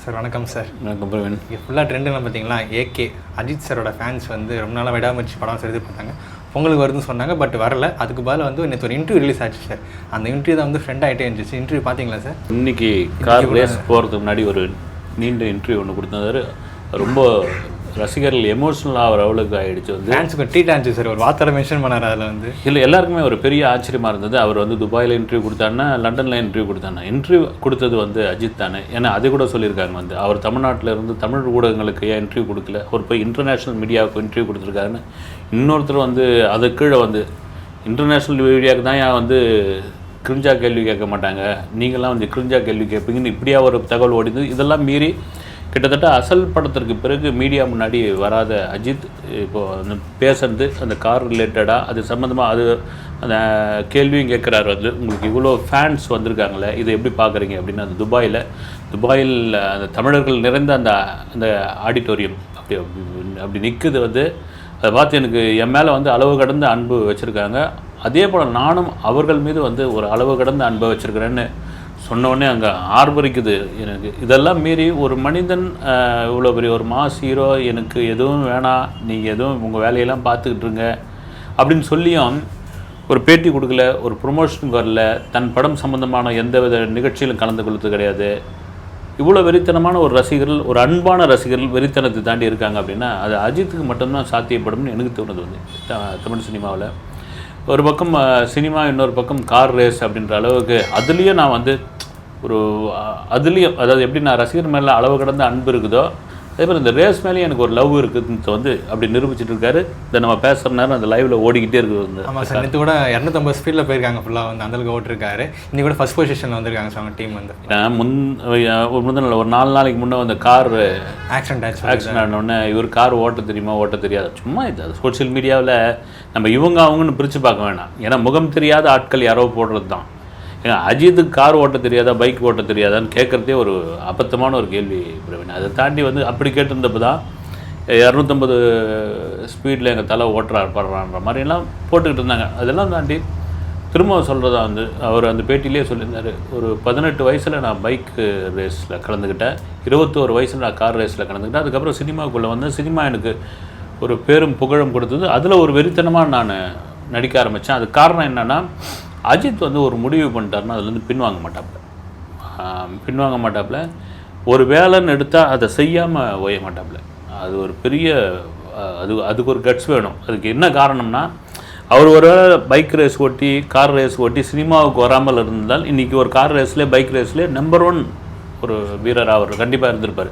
Sir வணக்கம் sir. வணக்கம் பிரவீன். இங்கே ஃபுல்லாக ட்ரெண்டுலாம் பார்த்தீங்களா, ஏகே அஜித் சாரோட ஃபேன்ஸ் வந்து ரொம்ப நாளாக விடாமுயற்சி படம் சார் இது பண்ணாங்க, பொங்கலுக்கு வருதுன்னு சொன்னாங்க. பட் வரல. அதுக்கு பதில் வந்து நேற்று ஒரு இன்டர்வியூ ரிலீஸ் ஆச்சு சார். அந்த இன்டர்வியூ தான் வந்து ஃப்ரெண்ட் ஆகிட்டே இருந்துச்சு. இன்டர்வியூ பார்த்தீங்களா சார்? இன்னைக்கு கார் ரேஸ் போகிறதுக்கு முன்னாடி ஒரு நீண்ட இன்டர்வியூ ஒன்று கொடுத்தாரு. ரொம்ப ரசிகர்கள் எமோஷனல் ஆகிற அளவுக்கு ஆகிடுச்சு. வந்து ஃபேன்ஸுக்கு ட்ரீட் ஆச்சு சார். ஒரு வார்த்தை மென்ஷன் பண்ணார் அதில் வந்து. இல்லை, எல்லாருக்குமே ஒரு பெரிய ஆச்சரியமாக இருந்தது. அவர் வந்து துபாயில் இன்டர்வியூ கொடுத்தாருன்னா, லண்டனில் இன்டர்வியூ கொடுத்தாருன்னா, இன்டர்வியூ கொடுத்தது வந்து அஜித் தானே. ஏன்னா அது கூட சொல்லியிருக்காங்க வந்து அவர் தமிழ்நாட்டில் இருந்து தமிழ் ஊடகங்களுக்கு ஏன் இன்டர்வியூ கொடுக்கல, அவர் போய் இன்டர்நேஷ்னல் மீடியாவுக்கு இன்டர்வியூ கொடுத்துருக்காருன்னு. இன்னொருத்தர் வந்து அது கீழே வந்து இன்டர்நேஷ்னல் மீடியாவுக்கு தான் ஏன் வந்து கிரிஞ்சா கேள்வி கேட்க மாட்டாங்க, நீங்களாம் வந்து கிரிஞ்சா கேள்வி கேட்பீங்கன்னு இப்படியா ஒரு தகவல் ஓடிது. இதெல்லாம் மீறி கிட்டத்தட்ட அசல் படத்திற்கு பிறகு மீடியா முன்னாடி வராத அஜித் இப்போது அந்த பேசுறது அந்த கார் ரிலேட்டடாக அது சம்மந்தமாக அது அந்த கேள்வியும் கேட்குறாரு. வந்து உங்களுக்கு இவ்வளோ ஃபேன்ஸ் வந்திருக்காங்களே, இதை எப்படி பார்க்குறீங்க அப்படின்னு. அந்த துபாயில் அந்த தமிழர்கள் நிறைந்த அந்த அந்த ஆடிட்டோரியம் அப்படி நிற்குது. வந்து அதை பார்த்து எனக்கு என் மேலே வந்து அளவு கடந்த அன்பு வச்சுருக்காங்க. அதே போல் நானும் அவர்கள் மீது வந்து ஒரு அளவு கடந்த அன்பை வச்சுருக்கிறேன்னு சொன்னோடனே அங்கே ஆர்வரிக்குது எனக்கு. இதெல்லாம் மீறி ஒரு மனிதன் இவ்வளோ பெரிய ஒரு மாஸ் ஹீரோ, எனக்கு எதுவும் வேணாம், நீங்கள் எதுவும் உங்கள் வேலையெல்லாம் பார்த்துக்கிட்டுருங்க அப்படின்னு சொல்லியும் ஒரு பேட்டி கொடுக்கல, ஒரு ப்ரொமோஷனுக்கு வரல, தன் படம் சம்மந்தமான எந்த வித நிகழ்ச்சியிலும் கலந்து கொள்வது கிடையாது. இவ்வளோ வெறித்தனமான ஒரு ரசிகர்கள், ஒரு அன்பான ரசிகர்கள் வெறித்தனத்தை தாண்டி இருக்காங்க அப்படின்னா அது அஜித்துக்கு மட்டும்தான் சாத்தியப்படும்னு எனக்கு தோணுது. வந்து தமிழ் சினிமாவில் ஒரு பக்கம் சினிமா, இன்னொரு பக்கம் கார் ரேஸ் அப்படின்ற அளவுக்கு அதுலேயும் நான் வந்து ஒரு அதுலேயும் அதாவது எப்படி நான் ரசிகர் மேலே அளவு கடந்த அன்பு இருக்குதோ, அதே மாதிரி இந்த ரேஸ் மேலேயும் எனக்கு ஒரு லவ் இருக்குதுன்னு வந்து அப்படி நிரூபிச்சுட்டு இருக்காரு. இதை நம்ம பேசுகிற நேரம் அந்த லைவில் ஓடிக்கிட்டே இருக்குது. வந்து ஆமாம் சார், நேற்று கூட 250 ஸ்பீடில் போயிருக்காங்க ஃபுல்லாக. வந்து அந்தளவுக்கு ஓட்டிருக்காரு. இன்னைக்கு கூட ஃபஸ்ட் பொசிஷனில் வந்திருக்காங்க சார் அவங்க டீம் வந்து. முந்தின ஒரு 4 நாளைக்கு முன்னே அந்த கார் ஆக்சிடென்ட் ஆனோடனே இவர் கார் ஓட்ட தெரியுமா ஓட்ட தெரியாது, சும்மா இது அது சோஷியல் மீடியாவில் நம்ம இவங்க அவங்கன்னு பிரித்து பார்க்க வேணாம். ஏன்னா முகம் தெரியாத ஆட்கள் யாரோ போடுறது தான். ஏன்னா அஜித்துக்கு கார் ஓட்ட தெரியாதா, பைக் ஓட்ட தெரியாதான்னு கேட்குறதே ஒரு அபத்தமான ஒரு கேள்வி பிரவீன். அதை தாண்டி வந்து அப்படி கேட்டிருந்தப்போ தான் 250 ஸ்பீடில் எங்கள் தலை படுறான்ற மாதிரிலாம் போட்டுக்கிட்டு இருந்தாங்க. அதெல்லாம் தாண்டி திரும்ப சொல்கிறதா வந்து அவர் அந்த பேட்டிலே சொல்லியிருந்தார், ஒரு 18 வயசில் நான் பைக் ரேஸில் கலந்துக்கிட்டேன், 21 வயசில் நான் கார் ரேஸில் கலந்துக்கிட்டேன். அதுக்கப்புறம் சினிமாவுக்குள்ளே வந்தேன். சினிமா எனக்கு ஒரு பேரும் புகழும் கொடுத்தது. அதில் ஒரு வெறித்தனமாக நான் நடிக்க ஆரம்பித்தேன். அது காரணம் என்னென்னா, அஜித் வந்து ஒரு முடிவு பண்ணிட்டாருன்னா அதுலேருந்து பின்வாங்க மாட்டாப்புல. ஒரு வேலைன்னு எடுத்தால் அதை செய்யாமல் ஓய மாட்டாப்புல. அது ஒரு பெரிய அதுக்கு ஒரு கட்ஸ் வேணும். அதுக்கு என்ன காரணம்னா, அவர் ஒரு வேளை பைக் ரேஸ் ஓட்டி கார் ரேஸ் ஓட்டி சினிமாவுக்கு வராமல் இருந்தால் இன்றைக்கி ஒரு கார் ரேஸ்லேயே பைக் ரேஸ்லேயே நம்பர் 1 ஒரு வீரர் அவர் கண்டிப்பாக இருந்திருப்பார்.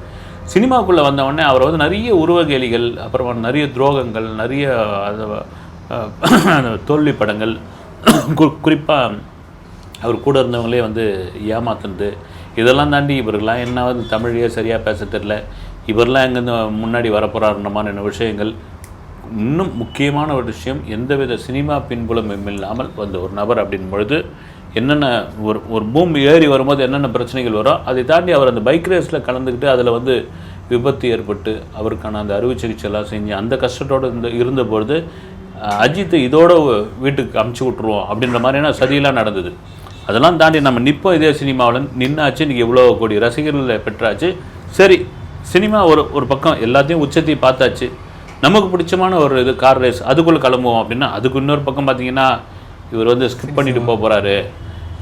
சினிமாவுக்குள்ளே வந்தவுடனே அவர் வந்து நிறைய உருவகேலிகள், அப்புறமா நிறைய துரோகங்கள், நிறைய தோல்வி படங்கள், குறிப்பாக அவர் கூட இருந்தவங்களே வந்து ஏமாத்துனது, இதெல்லாம் தாண்டி இவர்கள்லாம் என்ன வந்து தமிழையே சரியாக பேச தெரில, இவரெல்லாம் எங்கேருந்து முன்னாடி வரப்போகிறாருன்ற மாதிரியான விஷயங்கள். இன்னும் முக்கியமான ஒரு விஷயம், எந்தவித சினிமா பின்புலம் இல்லாமல் வந்த ஒரு நபர் அப்படின் பொழுது என்னென்ன ஒரு பூமி ஏறி வரும்போது என்னென்ன பிரச்சனைகள் வரும், அதை தாண்டி அவர் அந்த பைக் ரேஸில் கலந்துக்கிட்டு அதில் வந்து விபத்து ஏற்பட்டு அவருக்கான அந்த அறுவை சிகிச்சைலாம் செஞ்சு அந்த கஷ்டத்தோடு இருந்தபொழுது அஜித்தை இதோட வீட்டுக்கு அமுச்சு விட்ருவோம் அப்படின்ற மாதிரியான சதியெல்லாம் நடந்தது. அதெல்லாம் தாண்டி நம்ம நிற்போம் இதே சினிமாவில் நின்னாச்சு. இன்றைக்கி இவ்வளோ கோடி ரசிகர்களை பெற்றாச்சு. சரி, சினிமா ஒரு பக்கம் எல்லாத்தையும் உச்சத்தையும் பார்த்தாச்சு, நமக்கு பிடிச்சமான ஒரு இது கார் ரேஸ் அதுக்குள்ளே கிளம்புவோம் அப்படின்னா அதுக்கு இன்னொரு பக்கம் பார்த்தீங்கன்னா இவர் வந்து ஸ்கிப் பண்ணிட்டு போகிறாரு.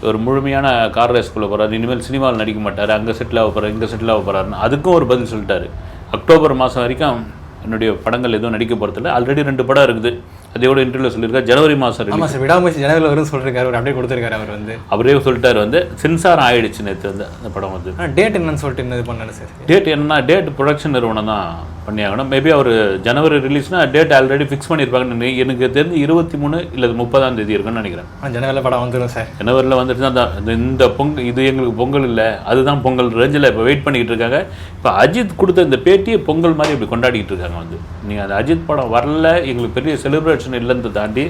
ஒரு முழுமையான கார் ரேஸ்க்குள்ளே போகிறாரு. இனிமேல் சினிமாவில் நடிக்க மாட்டார், அங்கே செட்டில் ஆக போகிறார், இங்கே செட்டில் ஆக போகிறாருன்னு அதுக்கும் ஒரு பதில் சொல்லிட்டாரு. அக்டோபர் மாதம் வரைக்கும் என்னுடைய படங்கள் எதுவும் நடிக்க போகிறதில்ல, ஆல்ரெடி 2 படம் இருக்குது. அதோட இன்டர்வியூவில் சொல்லியிருக்காரு ஜனவரி மாதம். ஆமாம் சார், விடாமுயற்சி ஜனவரியில் வரும்னு சொல்லியிருக்காரு. ஒரு அப்படியே கொடுத்துருக்காரு. அவர் வந்து அவரே சொல்லிட்டார் வந்து சென்சார் ஆகிடுச்சு நேற்று வந்து அந்த படம் வந்து. டேட் என்னன்னு சொல்லிட்டு என்ன இது பண்ணாரு சார்? டேட் என்னன்னா, டேட் ப்ரொடக்ஷன் நிறுவனம் தான் பண்ணியாகணும். மேபி அவர் ஜனவரி ரிலீஸ்னா டேட் ஆல்ரெடி ஃபிக்ஸ் பண்ணியிருப்பாங்கன்னு எனக்கு தெரிஞ்சு 23 இல்லை 30ஆம் தேதி இருக்குன்னு நினைக்கிறேன். ஜனவரியில் படம் வந்துடும் சார். ஜனவரியில் வந்துட்டு தான் இந்த பொங்கல், இது எங்களுக்கு பொங்கல் இல்லை அதுதான் பொங்கல் ரேஞ்சில் இப்போ வெயிட் பண்ணிக்கிட்டு இருக்காங்க. இப்போ அஜித் கொடுத்த இந்த பேட்டியை பொங்கல் மாதிரி இப்படி கொண்டாடிக்கிட்டு இருக்காங்க. வந்து நீங்கள் அந்த அஜித் படம் வரல, எங்களுக்கு பெரிய செலிப்ரேஷன் இல்லைன்னு தாண்டி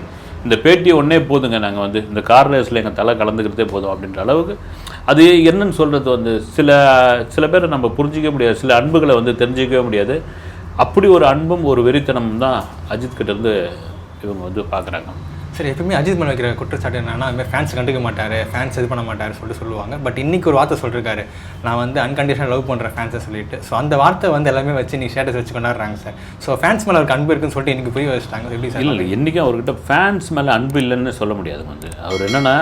இந்த பேட்டியை ஒன்றே போதுங்க, நாங்கள் வந்து இந்த கார் ரேஸில் எங்கள் தலை கலந்துக்கிறதே போதும் அப்படின்ற அளவுக்கு. அது என்னன்னு சொல்கிறது வந்து சில பேரை நம்ம புரிஞ்சிக்க முடியாது, சில அன்புகளை வந்து தெரிஞ்சிக்கவே முடியாது. அப்படி ஒரு அன்பும் ஒரு வெறித்தனமும் தான் அஜித் கிட்டேருந்து இவங்க வந்து பார்க்குறாங்க. சரி, எப்பவுமே அஜித் மேலே வைக்கிற குற்றச்சாட்டு என்னன்னா, அதுமாதிரி ஃபேன்ஸ் கண்டுக்க மாட்டார், ஃபேன்ஸ் இது பண்ண மாட்டார் சொல்லுவாங்க. பட் இன்றைக்கி ஒரு வார்த்தை சொல்லியிருக்காரு, நான் வந்து அன்கண்டிஷனல் லவ் பண்ணுறேன் ஃபேன்ஸை சொல்லிட்டு. ஸோ அந்த வார்த்தை வந்து எல்லாமே வச்சு நீ ஸ்டேட்டஸ் வச்சு கொண்டாடுறாங்க சார். ஸோ ஃபேன்ஸ் மேலே அவருக்கு அன்பு இருக்குன்னு சொல்லிட்டு இன்றைக்கி புரிய வச்சுட்டாங்க. எப்படி சார்? இல்லை, என்றைக்கும் அவர்கிட்ட ஃபேன்ஸ் மேலே அன்பு இல்லைன்னு சொல்ல முடியாது. வந்து அவர் என்னென்னா,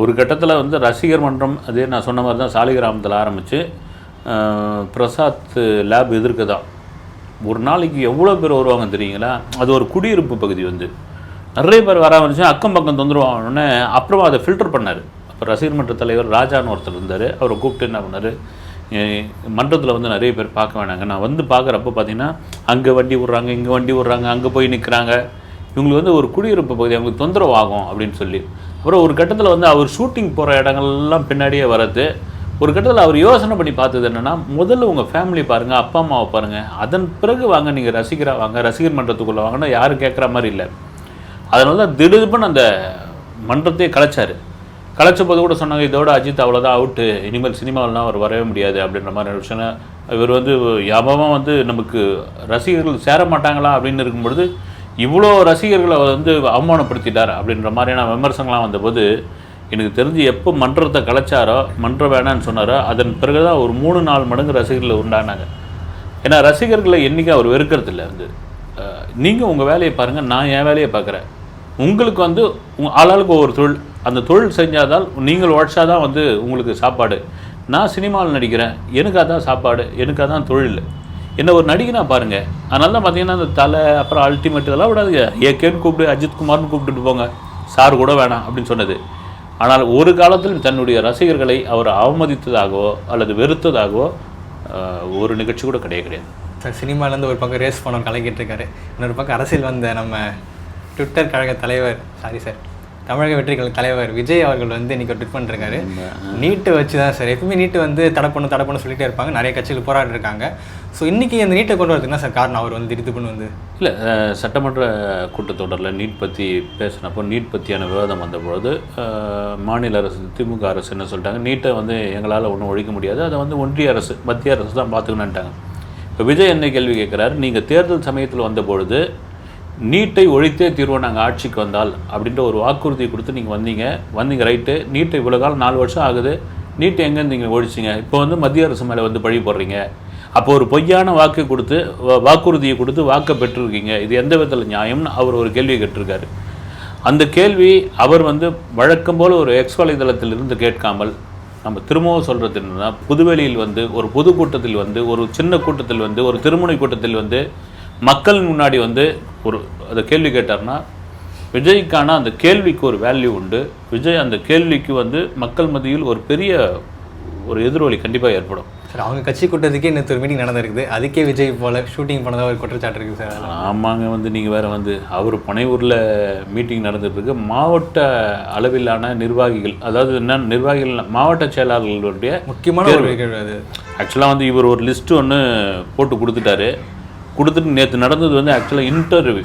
ஒரு கட்டத்தில் வந்து ரசிகர் மன்றம், அதே நான் சொன்ன மாதிரி தான் சாலிகிராமத்தில் ஆரம்பித்து பிரசாத் லேப் எதிர்க்க தான் ஒரு நாளைக்கு எவ்வளோ பேர் வருவாங்க தெரியுங்களா? அது ஒரு குடியிருப்பு பகுதி, வந்து நிறைய பேர் வர வந்துச்சு, அக்கம் பக்கம் தொந்தரவானோடனே அப்புறமா அதை ஃபில்டர் பண்ணார். அப்போ ரசிகர் மன்ற தலைவர் ராஜான்னு ஒருத்தர் இருந்தார். அவரை கூப்பிட்டு என்ன பண்ணார், மன்றத்தில் வந்து நிறைய பேர் பார்க்க வேணாங்க, நான் வந்து பார்க்குறப்ப பார்த்தீங்கன்னா அங்கே வண்டி விட்றாங்க, இங்கே வண்டி விட்றாங்க, அங்கே போய் நிற்கிறாங்க, இவங்களுக்கு வந்து ஒரு குடியிருப்பு பகுதி, அவங்களுக்கு தொந்தரவு ஆகும் அப்படின்னு சொல்லி. அப்புறம் ஒரு கட்டத்தில் வந்து அவர் ஷூட்டிங் போகிற இடங்கள்லாம் பின்னாடியே வரது. ஒரு கட்டத்தில் அவர் யோசனை பண்ணி பார்த்தது என்னென்னா, முதல்ல உங்கள் ஃபேமிலி பாருங்கள், அப்பா அம்மாவை பாருங்கள், அதன் பிறகு வாங்க நீங்கள் ரசிகராக வாங்க, ரசிகர் மன்றத்துக்குள்ளே வாங்கன்னா யாரும் கேட்குற மாதிரி இல்லை. அதனால தான் திடீர்னு அந்த மன்றத்தையே கலைச்சார். கலைச்ச போது கூட சொன்னாங்க, இதோட அஜித் அவ்வளோதான் அவுட்டு, இனிமேல் சினிமாவிலாம் அவர் வரவே முடியாது அப்படின்ற மாதிரி விஷயம். இவர் வந்து யாபமாக வந்து நமக்கு ரசிகர்கள் சேர மாட்டாங்களா அப்படின்னு இருக்கும்பொழுது இவ்வளோ ரசிகர்களை வந்து அவமானப்படுத்திட்டார் அப்படின்ற மாதிரியான விமர்சனங்கள்லாம் வந்தபோது எனக்கு தெரிஞ்சு எப்போ மன்றத்தை கலைச்சாரோ, மன்றம் வேணான்னு சொன்னாரோ, அதன் பிறகு தான் ஒரு 3-4 மடங்கு ரசிகர்களை உண்டானாங்க. ஏன்னா ரசிகர்களை என்றைக்கும் அவர் வெறுக்கிறதில்ல. வந்து நீங்கள் உங்கள் வேலையை பாருங்கள், நான் என் வேலையை பார்க்குறேன். உங்களுக்கு வந்து ஆளாளுக்கு ஒவ்வொரு தொழில், அந்த தொழில் செஞ்சாதான் நீங்கள் உழைச்சாதான் வந்து உங்களுக்கு சாப்பாடு. நான் சினிமாவில் நடிக்கிறேன், எனக்கு அதான் சாப்பாடு, எனக்கு அதான் தொழில். என்ன ஒரு நடிகனா பாருங்கள். அதனால தான் பார்த்தீங்கன்னா அந்த தலை, அப்புறம் அல்டிமேட் இதெல்லாம் விடாதுங்க, ஏகேன்னு கூப்பிட்டு அஜித் குமார்னு கூப்பிட்டுட்டு போங்க, சார் கூட வேணாம் அப்படின்னு சொன்னது. ஆனால் ஒரு காலத்தில் தன்னுடைய ரசிகர்களை அவர் அவமதித்ததாகவோ அல்லது வெறுத்ததாகவோ ஒரு நிகழ்ச்சி கூட கிடையாது சார். சினிமாலேருந்து ஒரு பக்கம் ரேஸ் பண்ண கலக்கிட்டு இருக்காரு, இன்னொரு பக்கம் அரசியல் வந்த நம்ம ட்விட்டர் கழக தலைவர், தமிழக வெற்றி கழக தலைவர் விஜய் அவர்கள் வந்து இன்றைக்கி ட்விட் பண்ணிருக்காரு. நீட்டை வச்சு தான் சார், எப்பவுமே நீட்டு வந்து தடை பண்ணு சொல்லிட்டே இருப்பாங்க, நிறைய கட்சிகள் போராடி இருக்காங்க. ஸோ இன்றைக்கி அந்த நீட்டை கொண்டு வரதுக்கு தான் சார் காரணம், அவர் வந்து திடீர்னு வந்து இல்லை, சட்டமன்ற கூட்டத்தொடரில் நீட் பற்றி பேசினப்போ, நீட் பற்றியான விவாதம் வந்தபொழுது மாநில அரசு, திமுக அரசு என்ன சொல்லிட்டாங்க, நீட்டை வந்து எங்களால் ஒன்றும் ஒழிக்க முடியாது, அதை வந்து ஒன்றிய அரசு, மத்திய அரசு தான் பார்த்துக்கணுன்ட்டாங்க. இப்போ விஜய் என்ன கேள்வி கேட்குறாரு, நீங்கள் தேர்தல் சமயத்தில் வந்தபொழுது நீட்டை ஒழித்தே தீர்வோம் நாங்கள் ஆட்சிக்கு வந்தால் அப்படின்ற ஒரு வாக்குறுதி கொடுத்து நீங்கள் வந்தீங்க ரைட்டு. நீட்டை இவ்வளோ காலம் 4 வருஷம் ஆகுது, நீட்டை எங்கேருந்து நீங்கள் ஒழிச்சிங்க, இப்போ வந்து மத்திய அரசு மேலே வந்து பழி போடுறீங்க. அப்போ ஒரு பொய்யான வாக்குறுதியை கொடுத்து வாக்கை பெற்றிருக்கீங்க, இது எந்த விதத்தில் நியாயம்னு அவர் ஒரு கேள்வியை கேட்டிருக்காரு. அந்த கேள்வி அவர் வந்து வழக்கம் போல் ஒரு எக்ஸ் வலைதளத்திலிருந்து கேட்காமல் நம்ம திரும்பவும் சொல்கிறது என்னன்னா, புதுவெளியில் வந்து ஒரு பொது கூட்டத்தில் வந்து, ஒரு சின்ன கூட்டத்தில் வந்து, ஒரு திருமுனை கூட்டத்தில் வந்து மக்கள் முன்னாடி வந்து ஒரு அதை கேள்வி கேட்டார்னா, விஜய்க்கான அந்த கேள்விக்கு ஒரு வேல்யூ உண்டு. விஜய் அந்த கேள்விக்கு வந்து மக்கள் மத்தியில் ஒரு பெரிய ஒரு எதிரொலி கண்டிப்பாக ஏற்படும் சார். அவங்க கட்சி கூட்டத்துக்கே நேற்று ஒரு மீட்டிங் நடந்திருக்குது, அதுக்கே விஜய் போல் ஷூட்டிங் பண்ணதாக ஒரு குற்றச்சாட்டு இருக்குது சார். ஆமாங்க, வந்து நீங்கள் வேறு வந்து அவர் புனையூரில் மீட்டிங் நடந்துட்டுருக்கு. மாவட்ட அளவிலான நிர்வாகிகள், அதாவது என்ன நிர்வாகிகள், மாவட்ட செயலாளர்களுடைய முக்கியமான ஒரு அது. ஆக்சுவலாக வந்து இவர் ஒரு லிஸ்ட்டு ஒன்று போட்டு கொடுத்துட்டு நேற்று நடந்தது வந்து ஆக்சுவலாக இன்டர்வியூ.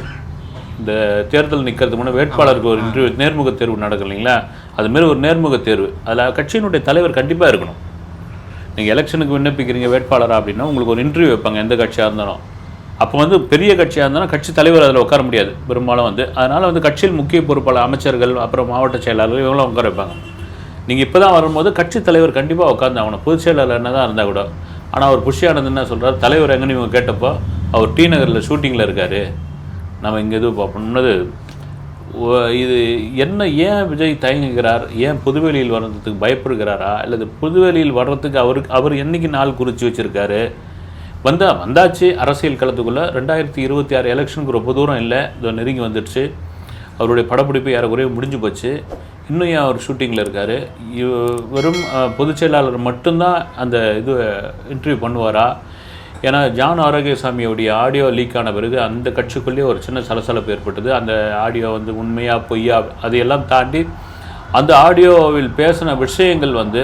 இந்த தேர்தல் நிற்கிறதுக்கு முன்னே வேட்பாளருக்கு ஒரு இன்டர்வியூ, நேர்முக தேர்வு நடக்கும் இல்லைங்களா, அதுமாரி ஒரு நேர்முக தேர்வு. அதில் கட்சியினுடைய தலைவர் கண்டிப்பாக இருக்கணும். நீங்கள் எலெக்ஷனுக்கு விண்ணப்பிக்கிறீங்க வேட்பாளராக அப்படின்னா உங்களுக்கு ஒரு இன்டர்வியூ வைப்பாங்க, எந்த கட்சியாக இருந்தாலும். அப்போ வந்து பெரிய கட்சியாக இருந்தாலும் கட்சி தலைவர் அதில் உட்கார முடியாது பெரும்பாலும் வந்து. அதனால் வந்து கட்சியில் முக்கிய பொறுப்பாளர், அமைச்சர்கள், அப்புறம் மாவட்ட செயலாளர்கள் இவங்களாம் உட்கார வைப்பாங்க. நீங்கள் இப்போ தான் வரும்போது கட்சி தலைவர் கண்டிப்பாக உட்காந்து ஆகணும், பொதுச் செயலாளர் என்ன தான் இருந்தால் கூட. ஆனால் அவர் புஷி ஆனந்த் என்ன சொல்கிறார், தலைவர் எங்கன்னு இவங்க கேட்டப்போ அவர் டி நகரில் ஷூட்டிங்கில் இருக்கார், நம்ம இங்கே எதுவும் பார்ப்போம்னது. இது என்ன, ஏன் விஜய் தயங்குகிறார், ஏன் புதுவெளியில் வர்றதுக்கு பயப்படுகிறாரா, அல்லது புதுவெளியில் வர்றதுக்கு அவர் என்றைக்கு நாள் குறித்து வச்சுருக்காரு. வந்தாச்சு அரசியல் களத்துக்குள்ளே. 2026 எலெக்ஷனுக்கு ரொம்ப தூரம் இல்லை, இதோ நெருங்கி வந்துடுச்சு. அவருடைய படப்பிடிப்பு ஏறக்குறைய முடிஞ்சு போச்சு. இன்னும் ஏன் அவர் ஷூட்டிங்கில் இருக்கார். வெறும் பொதுச் செயலாளர் மட்டும்தான் அந்த இன்டர்வியூ பண்ணுவாரா? ஏன்னா ஜான் ஆரோக்கியசாமியோடைய ஆடியோ லீக் ஆன பிறகு அந்த கட்சிக்குள்ளேயே ஒரு சின்ன சலசலப்பு ஏற்பட்டது. அந்த ஆடியோ வந்து உண்மையா பொய்யா அதையெல்லாம் தாண்டி அந்த ஆடியோவில் பேசின விஷயங்கள் வந்து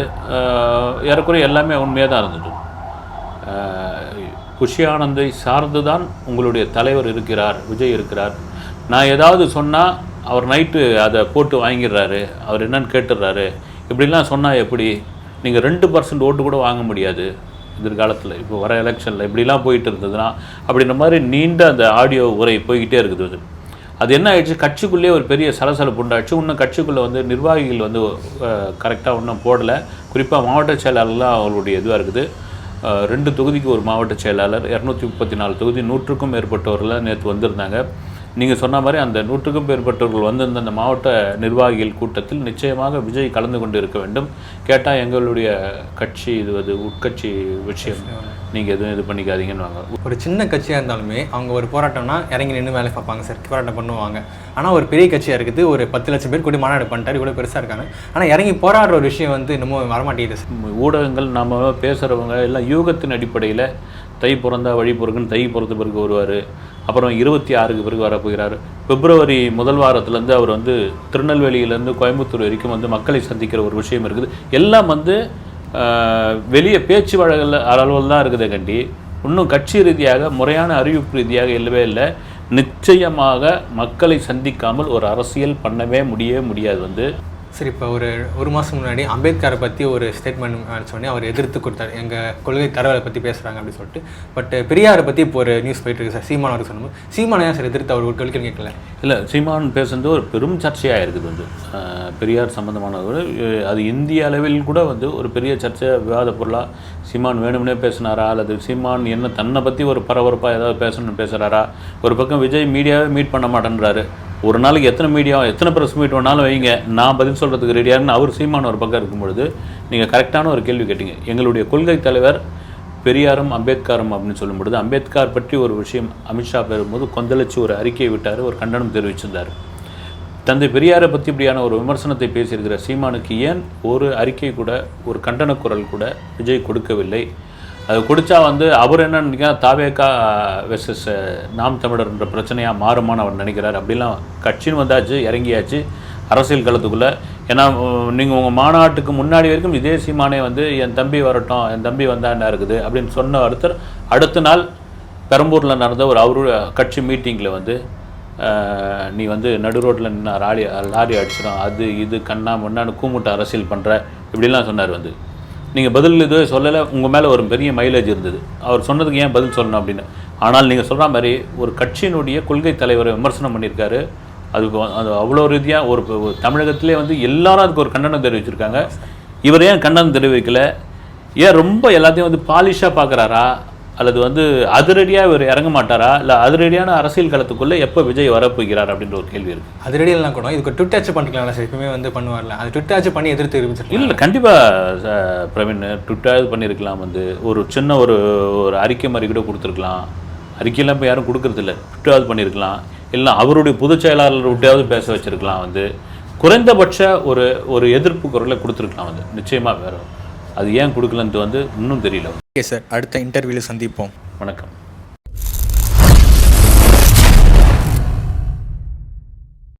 ஏறக்குறைய எல்லாமே உண்மையாக தான் இருந்தது. புஷி ஆனந்தை சார்ந்து தான் உங்களுடைய தலைவர் இருக்கிறார், விஜய் இருக்கிறார். நான் ஏதாவது சொன்னால் அவர் நைட்டு அதை போட்டு வாங்கிடுறாரு, அவர் என்னன்னு கேட்டுடுறாரு. இப்படிலாம் சொன்னால் எப்படி? நீங்கள் 2% ஓட்டு கூட வாங்க முடியாது எதிர்காலத்தில். இப்போ வர எலெக்ஷனில் இப்படிலாம் போயிட்டு இருந்ததுன்னா அப்படின்ற மாதிரி நீண்ட அந்த ஆடியோ உரை போய்கிட்டே இருக்குது. அது என்ன ஆயிடுச்சு, கட்சிக்குள்ளேயே ஒரு பெரிய சலசலப்பு உண்டாச்சு. இன்னும் கட்சிக்குள்ளே வந்து நிர்வாகிகள் வந்து கரெக்டாக இன்னும் போடலை. குறிப்பாக மாவட்ட செயலாளர்லாம் அவங்களுடைய இதுவாக இருக்குது. 2 தொகுதிக்கு ஒரு மாவட்ட செயலாளர், 234 தொகுதி, 100க்கும் மேற்பட்டவர்கள் நேற்று வந்திருந்தாங்க. நீங்கள் சொன்ன மாதிரி அந்த 100க்கும் மேற்பட்டவர்கள் வந்திருந்த அந்த மாவட்ட நிர்வாகிகள் கூட்டத்தில் நிச்சயமாக விஜய் கலந்து கொண்டு இருக்க வேண்டும். கேட்டால் எங்களுடைய கட்சி இது உட்கட்சி விஷயம், நீங்கள் எதுவும் இது பண்ணிக்காதீங்கன்னு வாங்க. ஒரு சின்ன கட்சியாக இருந்தாலுமே அவங்க ஒரு போராட்டம்னா இறங்கி நின்று வேலை பார்ப்பாங்க சார், போராட்டம் பண்ணுவாங்க. ஆனால் ஒரு பெரிய கட்சியாக இருக்குது, ஒரு 10 லட்சம் பேர் கூடி மாநாடு பண்ணிட்டார், இவ்வளோ பெருசாக இருக்காங்க. ஆனால் இறங்கி போராடுற ஒரு விஷயம் வந்து இன்னமும் வரமாட்டேங்குது சார். ஊடகங்கள் நம்ம பேசுகிறவங்க எல்லாம் யூகத்தின் அடிப்படையில் தை பிறந்தா வழி பிறகுன்னு தை பிறந்த பிறகு வருவார், அப்புறம் 26க்கு பிறகு வரப்போகிறார். பிப்ரவரி முதல் வாரத்துலேருந்து அவர் வந்து திருநெல்வேலியிலேருந்து கோயம்புத்தூர் வரைக்கும் வந்து மக்களை சந்திக்கிற ஒரு விஷயம் இருக்குது. எல்லாம் வந்து வெளியே பேச்சு வழக்கில் அளவில் தான் இருக்குதே கண்டி இன்னும் கட்சி ரீதியாக முறையான அறிவிப்பு ரீதியாக இல்லவே இல்லை. நிச்சயமாக மக்களை சந்திக்காமல் ஒரு அரசியல் பண்ணவே முடியாது வந்து. சரி, இப்போ ஒரு மாதம் முன்னாடி அம்பேத்கரை பற்றி ஒரு ஸ்டேட்மெண்ட் சொன்னே அவர் எதிர்த்து கொடுத்தாரு, எங்கள் கொள்கை தரவலை பற்றி பேசுகிறாங்க அப்படின்னு சொல்லிட்டு. பட் பெரியாரை பற்றி இப்போ ஒரு நியூஸ் போயிட்டு இருக்கு சார். சீமான் அவர் சொன்னோம், சீமானை ஏன் சார் எதிர்த்து அவர் ஒரு கேள்வி கேட்கல? இல்லை, சீமான் பேசுறது ஒரு பெரும் சர்ச்சையாக இருக்குது வந்து பெரியார் சம்மந்தமானவர். அது இந்திய அளவில் கூட வந்து ஒரு பெரிய சர்ச்சை விவாத பொருளாக சீமான் வேணும்னே பேசினாரா, அல்லது சீமான் என்ன தன்னை பற்றி ஒரு பரபரப்பாக ஏதாவது பேசணும்னு பேசுகிறாரா? ஒரு பக்கம் விஜய் மீடியாவே மீட் பண்ண மாட்டேன்றாரு. ஒரு நாளைக்கு எத்தனை மீடியா எத்தனை ப்ரெஸ் மீட் வேணாலும் வைங்க, நான் பதில் சொல்கிறதுக்கு ரெடியாருன்னு அவர் சீமான ஒரு பக்கம் இருக்கும்பொழுது நீங்கள் கரெக்டான ஒரு கேள்வி கேட்டீங்க. எங்களுடைய கொள்கை தலைவர் பெரியாரும் அம்பேத்கரும் அப்படின்னு சொல்லும்பொழுது அம்பேத்கர் பற்றி ஒரு விஷயம் அமித்ஷா பெறும்போது கொந்தளிச்சு ஒரு அறிக்கையை விட்டார், ஒரு கண்டனம் தெரிவிச்சிருந்தார். தந்தை பெரியாரை பற்றி இப்படியான ஒரு விமர்சனத்தை பேசியிருக்கிற சீமானுக்கு ஏன் ஒரு அறிக்கை கூட, ஒரு கண்டன குரல் கூட விஜய் கொடுக்கவில்லை? அது கொடுத்தா வந்து அவர் என்ன நினைக்கிறார், தாவேகா வெர்சஸ் நாம் தமிழர்ன்ற பிரச்சனையாக மாறுமான்னு அவர் நினைக்கிறார். அப்படிலாம் கட்சின்னு வந்தாச்சு, இறங்கியாச்சு அரசியல் களத்துக்குள்ளே. ஏன்னா நீங்கள் உங்கள் மாநாட்டுக்கு முன்னாடி வரைக்கும் இதே சீமானே வந்து என் தம்பி வரட்டும், என் தம்பி வந்தால் என்ன இருக்குது அப்படின்னு சொன்ன அடுத்த நாள் பெரம்பூரில் நடந்த ஒரு அவரு கட்சி மீட்டிங்கில் வந்து நீ வந்து நடு ரோட்டில் நின்று லாரி அடிச்சிடும், அது இது கண்ணா முன்னான்னு கூமுட்ட அரசியல் பண்ணுற இப்படிலாம் சொன்னார். வந்து நீங்கள் பதில் இதுவே சொல்லலை, உங்கள் மேலே ஒரு பெரிய மைலேஜ் இருந்தது, அவர் சொன்னதுக்கு ஏன் பதில் சொல்லணும் அப்படின்னு. ஆனால் நீங்கள் சொல்கிற மாதிரி ஒரு கட்சியினுடைய கொள்கை தலைவரை விமர்சனம் பண்ணியிருக்காரு. அது அவ்வளோ ரீதியாக ஒரு தமிழகத்திலே வந்து எல்லாரும் அதுக்கு ஒரு கண்டனம் தெரிவிச்சிருக்காங்க. இவர் ஏன் கண்டனம் தெரிவிக்கலை? ஏன் ரொம்ப எல்லாத்தையும் வந்து பாலிஷாக பார்க்குறாரா, அல்லது வந்து அதிரடியாக இவர் இறங்க மாட்டாரா, இல்லை அதிரடியான அரசியல் களத்துக்குள்ளே எப்போ விஜய் வரப்போகிறார் அப்படின்ற ஒரு கேள்வி இருக்குது. அதிரடியெல்லாம் கூட இதுக்கு ட்விட்டாச்சு பண்ணிக்கலாம்ல சார், எப்பவுமே வந்து பண்ணுவார்ல, அது ட்விட்டாச்சு பண்ணி எதிர்த்து தெரிவிச்சிருக்கேன். இல்லை, கண்டிப்பாக பிரவீன் ட்விட்டாவது பண்ணியிருக்கலாம். வந்து ஒரு சின்ன ஒரு அறிக்கை மாதிரி கூட கொடுத்துருக்கலாம். அறிக்கையெல்லாம் இப்போ யாரும் கொடுக்குறதில்ல, ட்விட்டாவது பண்ணியிருக்கலாம். இல்லை அவருடைய பொதுச் செயலாளர் விட்டாவது பேச வச்சுருக்கலாம். வந்து குறைந்தபட்ச ஒரு எதிர்ப்பு குரலை கொடுத்துருக்கலாம். வந்து நிச்சயமாக வேறு அது ஏன் கொடுக்கலன்ட்டு வந்து இன்னும் தெரியல. ஓகே சார், அடுத்த இன்டர்வியூவில் சந்திப்போம். வணக்கம்.